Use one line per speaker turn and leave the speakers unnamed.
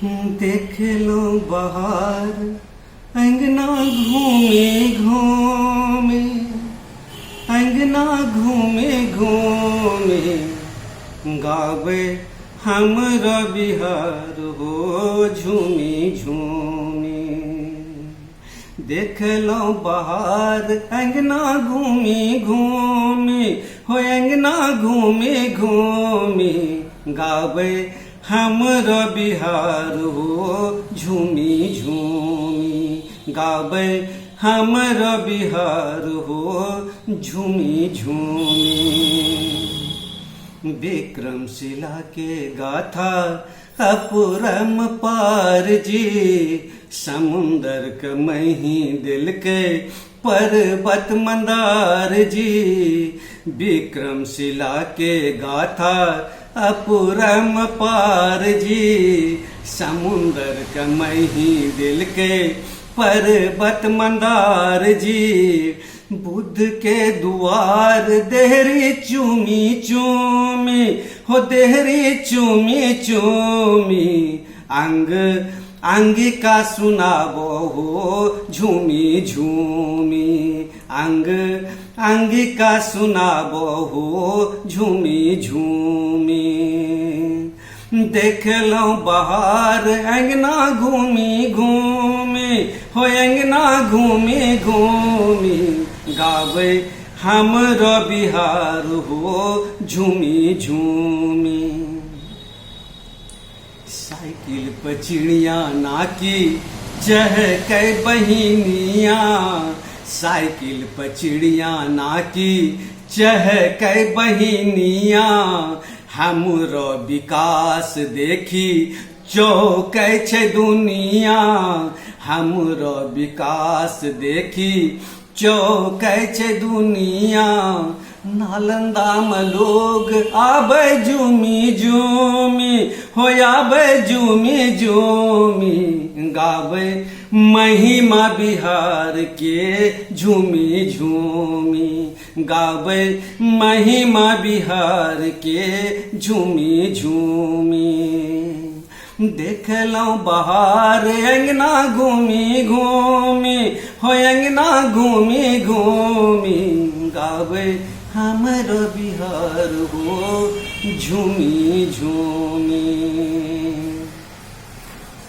देख लो बाहर अंगना घूमे घूमे, अंगना घूमे घूमे, गावे हमरा बिहार हो झूमी झूमी। देख लो बाहर अंगना घूमी घूमी, हो अंगना घूमे घूमी, गावे हमरा बिहार हो झूमी झूमी, गावे हमरा बिहार हो झूमी झूमी। विक्रमशिला के गाथा अपुरम पार जी, समुंदर के मही दिल के पर्वत मंदार जी। विक्रमशिला के गाथा अपुरम पार जी, समुंदर के मही दिल के पर्वत मंदार जी। बुद्ध के दुआर देहरी चूमी चूमी, हो देहरी चूमी चूमी, अंग अंगिका सुनाबो हो झूमी झूमी, अंग अंगिका सुनाबो हो झूमी झूमी। देख लो बाहर अंगना घूमी घूमी, हो अंगना घूमी घूमी, गावे हमरा बिहार हो झूमी झूमी। साइकिल पर चिड़िया नाकी चहके बहिनिया, साइकिल पर चिड़िया नाकी चहके बहिनिया, हमरो विकास देखी चौकै छै दुनिया, हमरो विकास देखी चौकै छै दुनिया। नालंदा में लोग आबे झूमी झूमी, हो आबे झूमी झूमी, गावे महिमा बिहार के झूमी झूमी, गावे महिमा बिहार के झूमी झूमी। देख लो बाहर अंगना घूमी घूमी, हो अंगना घूमी घूमी, गावे हमरो बिहार हो झूमी झूमी।